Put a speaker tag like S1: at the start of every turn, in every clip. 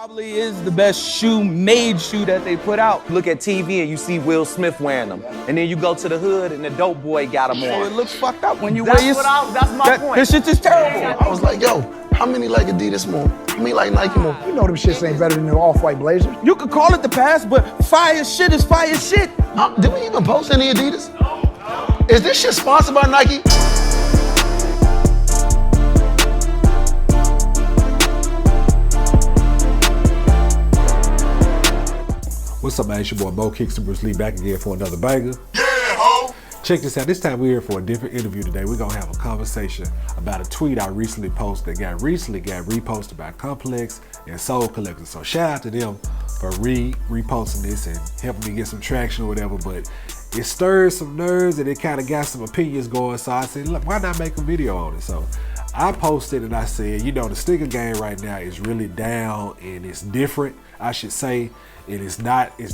S1: Probably is the best made shoe that they put out.
S2: Look at TV and you see Will Smith wearing them. And then you go to the hood and the dope boy got them
S1: So
S2: on.
S1: it looks fucked up when you
S2: That's
S1: wear
S2: that's my point.
S1: This shit is terrible.
S3: I was like, yo, how many like Adidas more? How many like Nike more?
S4: You know them shits ain't better than the off-white blazers.
S1: You could call it the past, but fire shit is fire shit.
S3: Did we even post any Adidas? No. Is this shit sponsored by Nike?
S5: What's up, man? It's your boy mokicksthanbrucelee back again for another banger.
S6: Yeah, ho!
S5: Check this out. This time we're here for a different interview today. We're gonna have a conversation about a tweet I recently posted that got reposted by Complex and Soul Collector. So shout out to them for reposting this and helping me get some traction or whatever. But it stirred some nerves and it kind of got some opinions going. So I said, look, why not make a video on it? So I posted and I said, you know, the sneaker game right now is really down and it's different, I should say. It's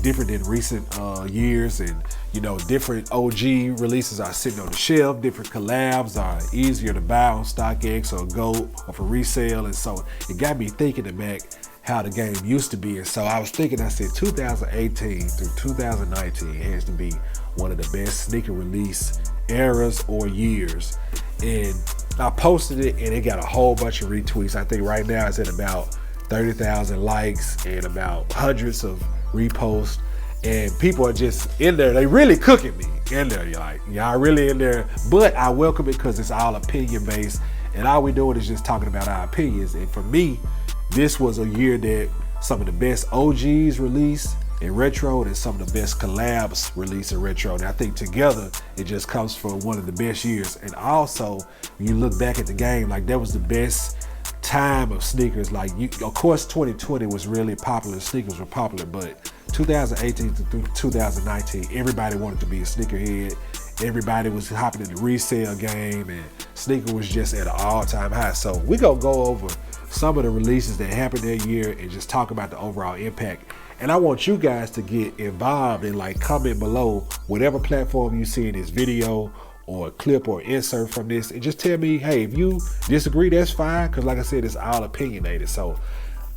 S5: different than recent years, and you know, different OG releases are sitting on the shelf, different collabs are easier to buy on StockX or Go or for resale, and so it got me thinking back how the game used to be. And so I was thinking, I said 2018 through 2019 has to be one of the best sneaker release eras or years. And I posted it and it got a whole bunch of retweets. I think right now it's at about 30,000 likes and about hundreds of reposts, and people are just in there. They really cooking me in there. You're like, y'all really in there, but I welcome it because it's all opinion based, and all we doing is just talking about our opinions. And for me, this was a year that some of the best OGs released in retro and some of the best collabs released in retro. And I think together it just comes for one of the best years. And also, when you look back at the game, like that was the best time of sneakers. Like, of course 2020 was really popular, sneakers were popular, but 2018 through 2019 everybody wanted to be a sneakerhead. Everybody was hopping in the resale game and sneaker was just at an all-time high. So we gonna go over some of the releases that happened that year and just talk about the overall impact. And I want you guys to get involved and like comment below whatever platform you see in this video or a clip or insert from this, and just tell me, hey, if you disagree, that's fine, because like I said, it's all opinionated. So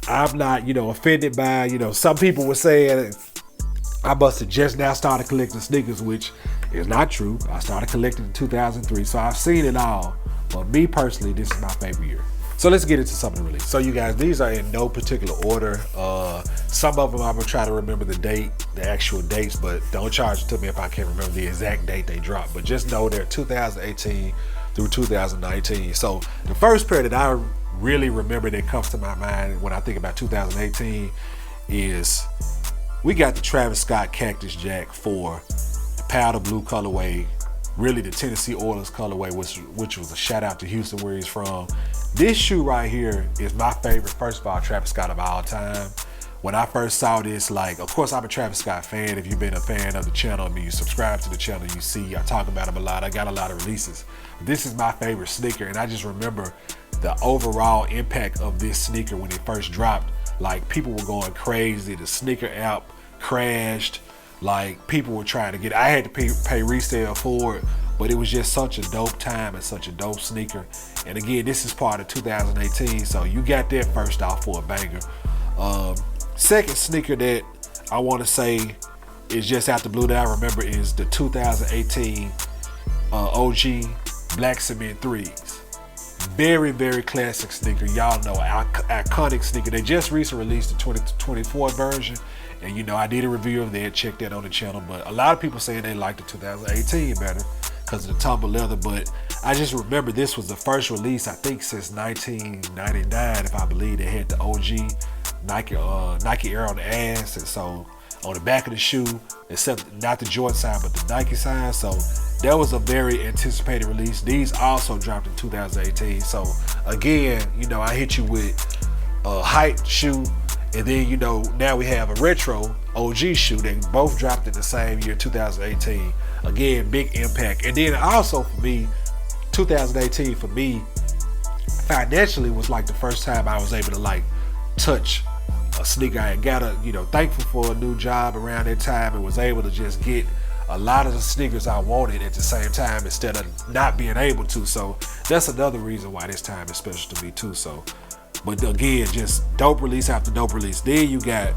S5: I'm not, you know, offended by, you know, some people were saying I must have just now started collecting sneakers, which is not true. I started collecting in 2003, so I've seen it all. But me personally, this is my favorite year. So let's get into some of the release. So you guys, these are in no particular order. Some of them I'm gonna try to remember the date, the actual dates, but don't charge it to me if I can't remember the exact date they dropped. But just know they're 2018 through 2019. So the first pair that I really remember that comes to my mind when I think about 2018 is we got the Travis Scott Cactus Jack for the powder blue colorway, really the Tennessee Oilers colorway, which was a shout out to Houston where he's from. This shoe right here is my favorite, first of all, Travis Scott of all time. When I first saw this, like, of course I'm a Travis Scott fan. If you've been a fan of the channel, I mean, you subscribe to the channel, you see I talk about him a lot. I got a lot of releases. This is my favorite sneaker, and I just remember the overall impact of this sneaker when it first dropped. Like, people were going crazy. The sneaker app crashed. Like, people were trying to get it. I had to pay resale for it, but it was just such a dope time and such a dope sneaker. And again, this is part of 2018, so you got that first off for a banger. Second sneaker that I want to say is just out the blue that I remember is the 2018 OG Black Cement 3s. Very, very classic sneaker. Y'all know, iconic sneaker. They just recently released the 2024 version. And you know, I did a review of that, check that on the channel, but a lot of people saying they liked the 2018 better because of the tumble leather. But I just remember this was the first release, I think, since 1999, if I believe, they had the OG Nike Air on the ass, and so on the back of the shoe, except not the Jordan sign, but the Nike sign. So that was a very anticipated release. These also dropped in 2018. So again, you know, I hit you with a hype shoe, and then, you know, now we have a retro OG shoe that both dropped in the same year, 2018. Again, big impact. And then also for me, 2018 for me, financially was like the first time I was able to like touch a sneaker. I got thankful for a new job around that time and was able to just get a lot of the sneakers I wanted at the same time instead of not being able to. So that's another reason why this time is special to me too. So But again, just dope release after dope release. Then you got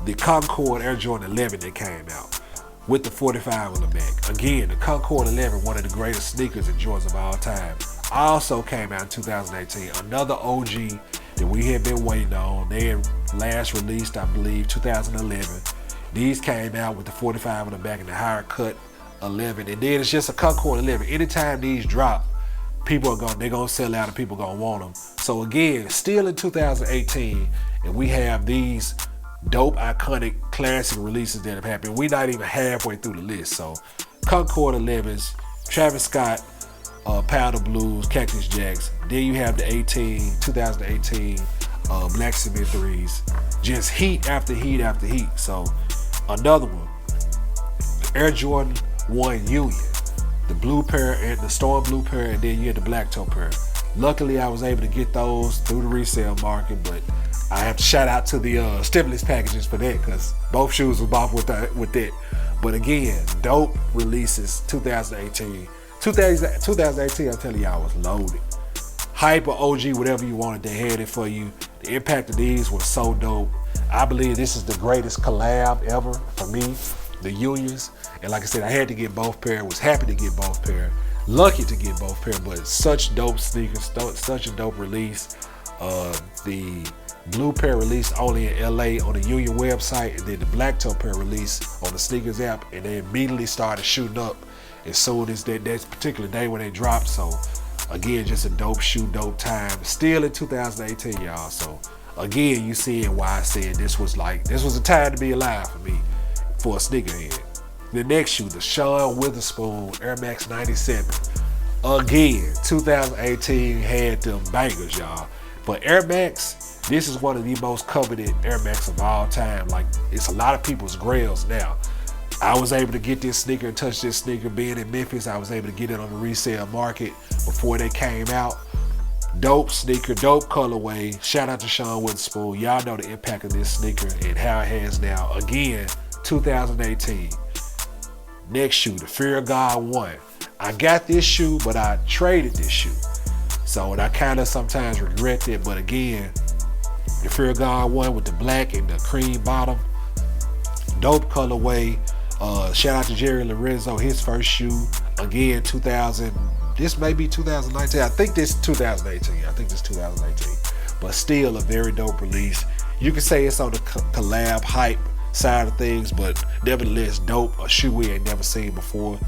S5: the Concord Air Jordan 11 that came out with the 45 on the back. Again, the Concord 11, one of the greatest sneakers and Jordans of all time. Also came out in 2018. Another OG that we had been waiting on. They had last released, I believe, 2011. These came out with the 45 on the back and the higher cut 11. And then it's just a Concord 11. Anytime these drop, they're gonna sell out and people gonna want them. So again, still in 2018, and we have these dope, iconic, classic releases that have happened. We're not even halfway through the list. So Concord 11s, Travis Scott, Powder Blues, Cactus Jacks. Then you have the 2018 Black Cement 3s. Just heat after heat after heat. So another one, the Air Jordan 1 Union, the blue pair and the storm blue pair, and then you had the black toe pair. Luckily, I was able to get those through the resale market, but I have to shout out to the stimulus packages for that, because both shoes were bought with that. But again, dope releases 2018. 2018, I'm telling y'all, was loaded. Hyper OG, whatever you wanted, they had it for you. The impact of these was so dope. I believe this is the greatest collab ever for me, the Unions. And like I said, I had to get both pair, was happy to get both pair, lucky to get both pair, but such dope sneakers, such a dope release. The blue pair released only in LA on the Union website, and then the black toe pair released on the sneakers app, and they immediately started shooting up as soon as that particular day when they dropped. So again, just a dope shoe, dope time. Still in 2018, y'all. So again, you see why I said this was a time to be alive for me, for a sneakerhead. The next shoe, the Sean Witherspoon Air Max 97. Again, 2018 had them bangers, y'all. But Air Max, this is one of the most coveted Air Max of all time. Like, it's a lot of people's grails now. I was able to get this sneaker and touch this sneaker being in Memphis. I was able to get it on the resale market before they came out. Dope sneaker, dope colorway. Shout out to Sean Witherspoon. Y'all know the impact of this sneaker and how it has now. Again, 2018. Next shoe, the Fear of God 1. I got this shoe, but I traded this shoe. So, and I kind of sometimes regret it, but again, the Fear of God 1 with the black and the cream bottom. Dope colorway. Shout out to Jerry Lorenzo, his first shoe. Again, 2000. This may be 2019. I think this is 2018. But still a very dope release. You can say it's on the collab hype side of things, but nevertheless dope. A shoe we ain't never seen before.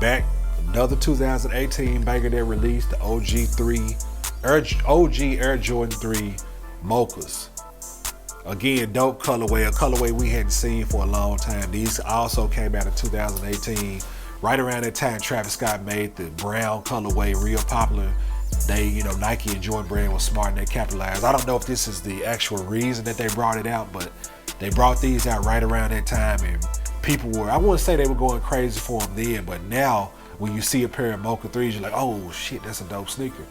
S5: Back, another 2018 banger that released, the OG Air Jordan 3 Mochas. Again, dope colorway, a colorway we hadn't seen for a long time. These also came out in 2018. Right around that time, Travis Scott made the brown colorway real popular. They, Nike and Jordan Brand was smart and they capitalized. I don't know if this is the actual reason that they brought it out, but they brought these out right around that time, and people were, I wouldn't say they were going crazy for them then, but now when you see a pair of Mocha 3s, you're like, oh shit, that's a dope sneaker.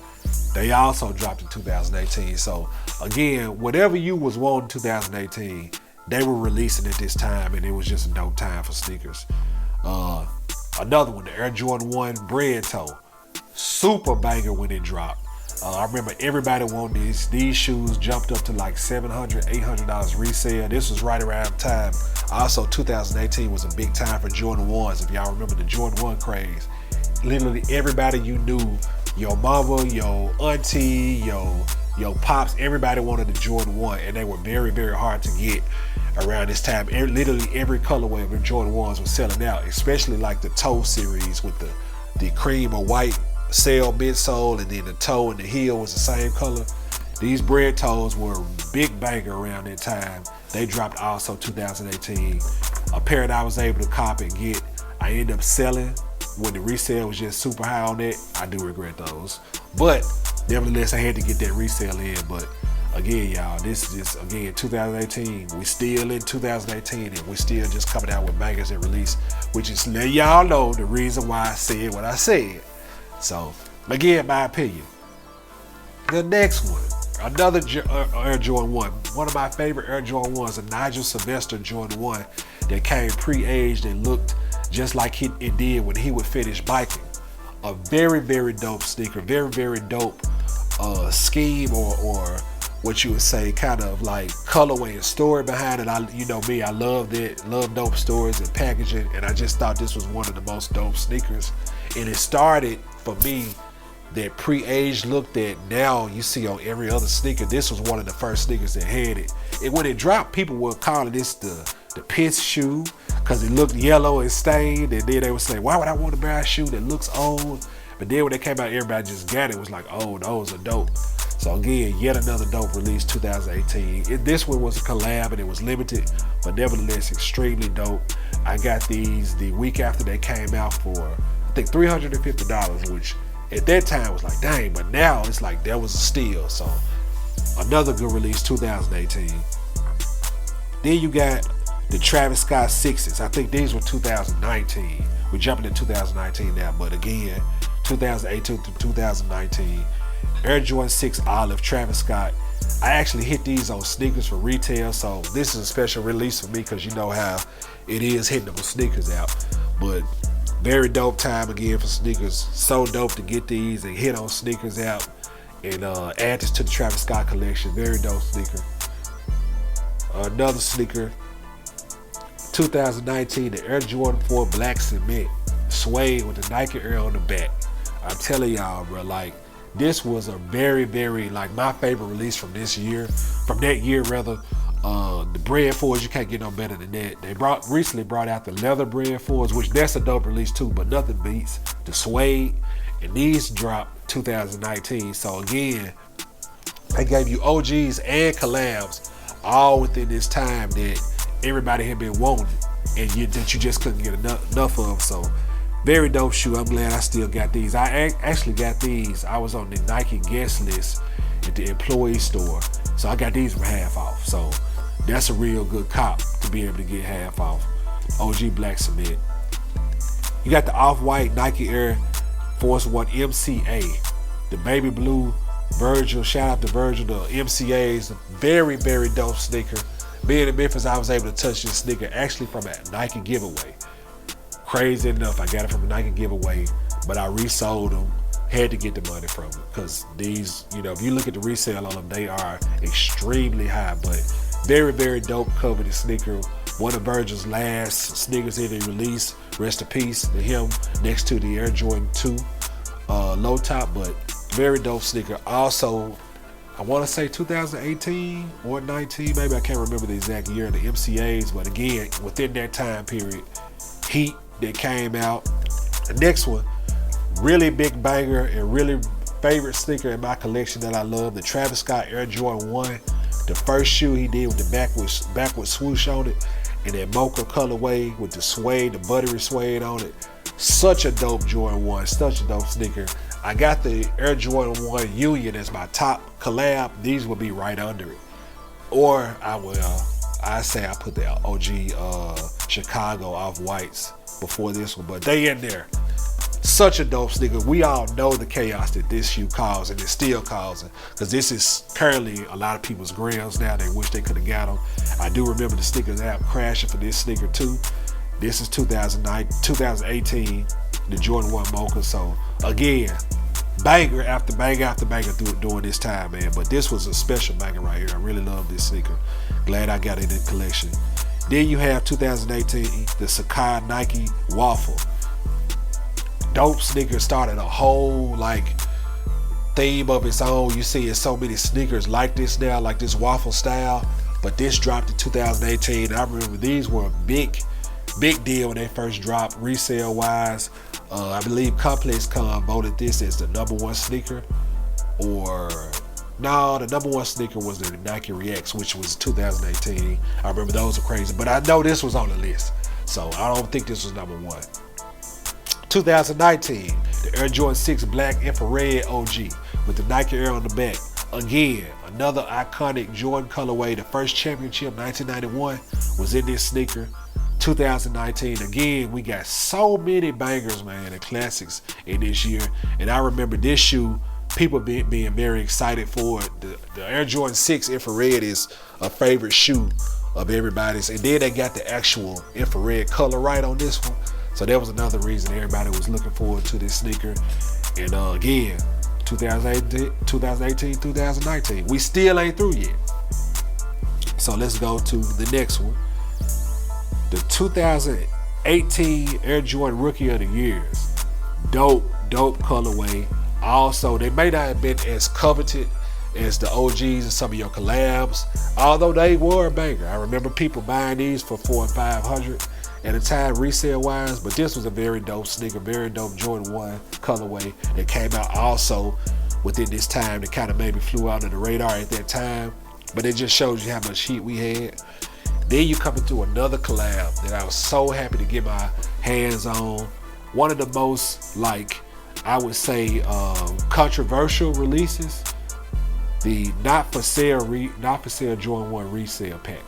S5: They also dropped in 2018. So again, whatever you was wanting in 2018, they were releasing at this time, and it was just a dope time for sneakers. Another one, the Air Jordan 1 Bread Toe. Super banger when it dropped. I remember everybody wanted these. These shoes jumped up to like $700, $800 resale. This was right around time. Also, 2018 was a big time for Jordan 1s. If y'all remember the Jordan 1 craze. Literally everybody you knew, your mama, your auntie, your pops, everybody wanted the Jordan 1, and they were very, very hard to get around this time. Literally every colorway of the Jordan 1s was selling out, especially like the toe series with the cream or white sail midsole, and then the toe and the heel was the same color. These bread toes were a big banger around that time. They dropped also 2018. A pair that I was able to cop and get, I ended up selling when the resale was just super high on it. I do regret those, but nevertheless I had to get that resale in. But again, y'all, this is just, again, 2018. We still in 2018, and we still just coming out with bangers that release, which is let y'all know the reason why I said what I said. So again, my opinion. The next one, another Air Jordan 1. One of my favorite Air Jordan 1s, a Nigel Sylvester Jordan 1 that came pre-aged and looked just like it did when he would finish biking. A very, very dope sneaker, very, very dope scheme or what you would say kind of like colorway and story behind it. You know me, I love dope stories and packaging, and I just thought this was one of the most dope sneakers. And it started for me that pre-aged look that now you see on every other sneaker. This was one of the first sneakers that had it. And when it dropped, people were calling this the piss shoe because it looked yellow and stained. And then they would say, why would I want to buy a shoe that looks old? But then when they came out, everybody just got it. It was like, oh, those are dope. So again, yet another dope release, 2018. This one was a collab and it was limited, but nevertheless extremely dope. I got these the week after they came out for, I think, $350, which at that time was like, dang, but now it's like that was a steal. So another good release, 2018. Then you got the Travis Scott 6s. I think these were 2019. We're jumping in 2019 now, but again, 2018 to 2019. Air Jordan 6 Olive, Travis Scott. I actually hit these on sneakers for retail, so this is a special release for me because you know how it is hitting them with sneakers out. But very dope time again for sneakers. So dope to get these and hit on sneakers out and add this to the Travis Scott collection. Very dope sneaker. Another sneaker, 2019, the Air Jordan 4 Black Cement suede with the Nike Air on the back. I'm telling y'all, bro, like this was a very, very, like my favorite release from this year, from that year rather. The bread fours, you can't get no better than that. They recently brought out the leather bread fours, which that's a dope release too, but nothing beats the suede. And these dropped 2019. So again, they gave you OGs and collabs all within this time that everybody had been wanting and that you just couldn't get enough of. So very dope shoe. I'm glad I still got these. I actually got these. I was on the Nike guest list at the employee store. So I got these from half off. So that's a real good cop to be able to get half off. OG Black Cement. You got the off-white Nike Air Force One MCA. The baby blue Virgil. Shout out to Virgil. The MCA's very, very dope sneaker. Being in Memphis, I was able to touch this sneaker actually from a Nike giveaway. Crazy enough, I got it from a Nike giveaway, but I resold them. Had to get the money from them because these, you know, if you look at the resale on them, they are extremely high, but very, very dope coveted sneaker. One of Virgil's last sneakers that he released. Rest in peace to him, next to the Air Jordan 2 low top, but very dope sneaker. Also, I want to say 2018 or 19, maybe I can't remember the exact year of the MCAs, but again, within that time period, Heat that came out. The next one, really big banger and really favorite sneaker in my collection that I love, the Travis Scott Air Jordan 1. The first shoe he did with the backward swoosh on it and that mocha colorway with the suede, the buttery suede on it. Such a dope Jordan 1, such a dope sneaker. I got the Air Jordan 1 Union as my top collab. These will be right under it. Or I say I put the OG Chicago off-whites before this one, but they in there. Such a dope sneaker. We all know the chaos that this shoe caused, and it's still causing, because this is currently a lot of people's grills now. They wish they could have got them. I do remember the sneakers app crashing for this sneaker too. This is 2018, the Jordan 1 Mocha. So again, banger after banger after banger during this time, man. But this was a special banger right here. I really love this sneaker. Glad I got it in the collection. Then you have 2018, the Sacai Nike Waffle. Dope sneaker, started a whole like theme of its own. You see so many sneakers like this now, like this waffle style, but this dropped in 2018. And I remember these were a big deal when they first dropped resale wise. I believe ComplexCon voted this as the #1 sneaker, or no, the #1 sneaker was the Nike Reacts, which was 2018. I remember those were crazy, but I know this was on the list, so I don't think this was #1. 2019, the Air Jordan 6 Black Infrared OG with the Nike Air on the back. Again, another iconic Jordan colorway. The first championship, 1991, was in this sneaker. 2019, again, we got so many bangers, man, and classics in this year. And I remember this shoe, people being very excited for it. The Air Jordan 6 Infrared is a favorite shoe of everybody's. And then they got the actual infrared color right on this one. So that was another reason everybody was looking forward to this sneaker. And again, 2018, 2019. We still ain't through yet. So let's go to the next one. The 2018 Air Jordan Rookie of the Years. Dope colorway. Also, they may not have been as coveted as the OGs and some of your collabs, although they were a banger. I remember people buying these for $400 and $500 at a time resale wise, but this was a very dope sneaker, very dope Jordan 1 colorway that came out also within this time that kind of maybe flew under the radar at that time, but it just shows you how much heat we had. Then you come into another collab that I was so happy to get my hands on. One of the most, like, I would say, controversial releases, the not for sale Jordan 1 resale pack.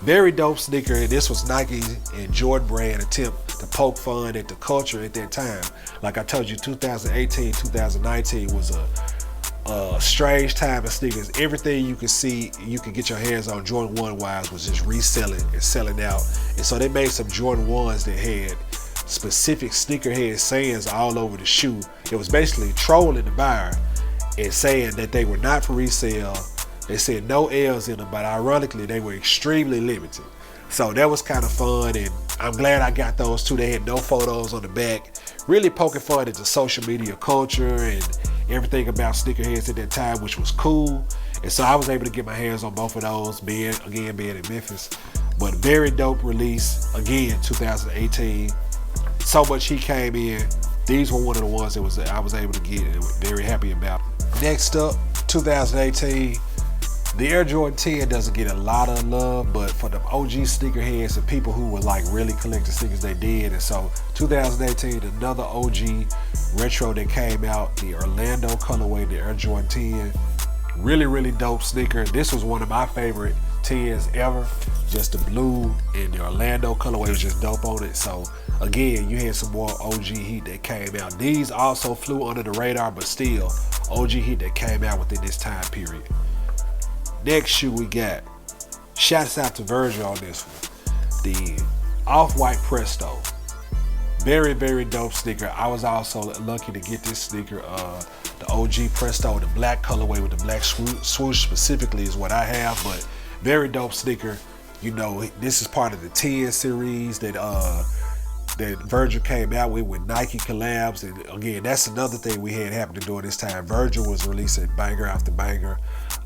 S5: Very dope sneaker, and this was Nike and Jordan brand attempt to poke fun at the culture at that time. Like I told you, 2018, 2019 was a strange time of sneakers. Everything you could see, you could get your hands on Jordan 1 wise was just reselling and selling out. And so they made some Jordan 1s that had specific sneakerhead sayings all over the shoe. It was basically trolling the buyer and saying that they were not for resale. They said no L's in them, but ironically they were extremely limited. So that was kind of fun, and I'm glad I got those too. They had no photos on the back, really poking fun at the social media culture and everything about sneakerheads at that time, which was cool. And so I was able to get my hands on both of those, being in Memphis. But very dope release, again, 2018. So much heat came in. These were one of the ones that I was able to get and was very happy about. Next up, 2018. The Air Jordan 10 doesn't get a lot of love, but for the OG sneakerheads and people who were like really collecting sneakers, they did. And so 2018, another OG retro that came out, the Orlando colorway, the Air Jordan 10. Really dope sneaker. This was one of my favorite 10s ever. Just the blue and the Orlando colorway was just dope on it. So again, you had some more OG heat that came out. These also flew under the radar, but still OG heat that came out within this time period. Next shoe we got, shouts out to Virgil on this one, the Off-White Presto. Very dope sneaker. I was also lucky to get this sneaker, the OG Presto, the black colorway with the black swoosh specifically is what I have, but very dope sneaker. You know, this is part of the 10 series that Virgil came out with Nike collabs, and again, that's another thing we had happening during this time. Virgil was releasing banger after banger.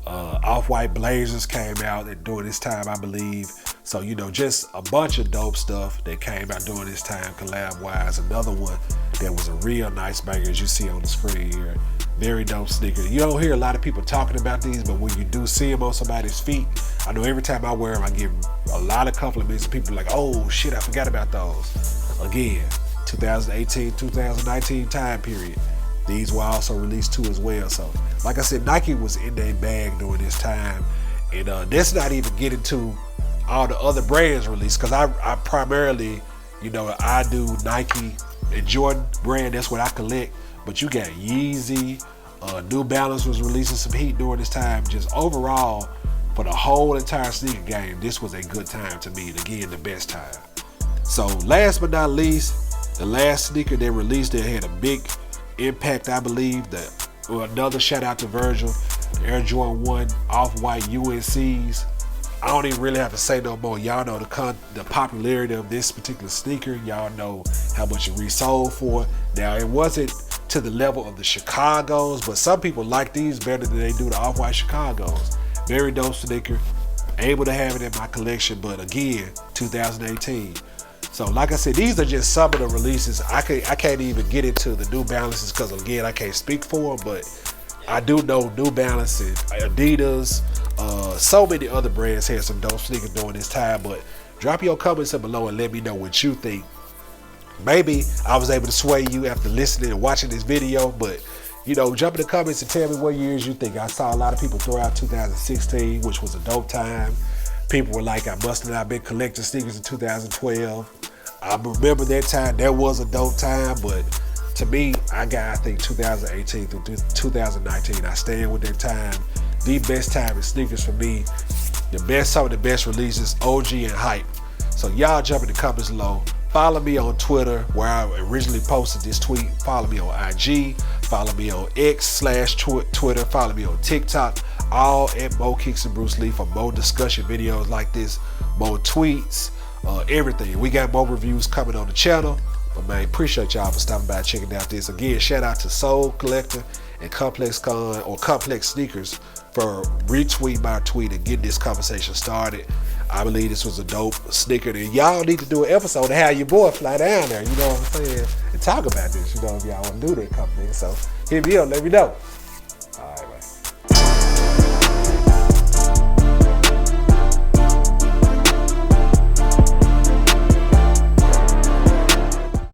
S5: Off-White Blazers came out during this time, I believe. So, you know, just a bunch of dope stuff that came out during this time, collab-wise. Another one that was a real nice banger, as you see on the screen here. Very dope sneaker. You don't hear a lot of people talking about these, but when you do see them on somebody's feet, I know every time I wear them, I give a lot of compliments. People are like, oh shit, I forgot about those. Again, 2018, 2019 time period. These were also released too as well. So, like I said, Nike was in their bag during this time. And let's not even get into all the other brands released, because I primarily, you know, I do Nike and Jordan brand. That's what I collect. But you got Yeezy, New Balance was releasing some heat during this time. Just overall, for the whole entire sneaker game, this was a good time to me. And again, the best time. So last but not least, the last sneaker they released that had a big impact, I believe, another shout out to Virgil, the Air Jordan 1 Off-White UNCs. I don't even really have to say no more. Y'all know the popularity of this particular sneaker. Y'all know how much it resold for. Now, it wasn't to the level of the Chicagos, but some people like these better than they do the Off-White Chicagos. Very dope sneaker. Able to have it in my collection, but again, 2018. So like I said, these are just some of the releases. I can't even get into the New Balances because again, I can't speak for them, but I do know New Balance and Adidas, so many other brands had some dope sneakers during this time. But drop your comments below and let me know what you think. Maybe I was able to sway you after listening and watching this video, but you know, jump in the comments and tell me what years you think. I saw a lot of people throw out 2016, which was a dope time. People were like, I must have not been collecting sneakers in 2012. I remember that time. That was a dope time, but to me, I think 2018 through 2019, I stand with that time. The best time in sneakers for me. Some of the best releases, OG and hype. So y'all jump in the comments below. Follow me on Twitter, where I originally posted this tweet. Follow me on IG. Follow me on X/Twitter. Follow me on TikTok. All at mokicksthanbrucelee for more discussion videos like this, more tweets, everything. We got more reviews coming on the channel. But man, appreciate y'all for stopping by and checking out this. Again, shout out to Soul Collector and Complex Sneakers for retweeting my tweet and getting this conversation started. I believe this was a dope sneaker, and y'all need to do an episode to have your boy fly down there, you know what I'm saying, and talk about this, you know, if y'all want to do that company. So hit me up, let me know.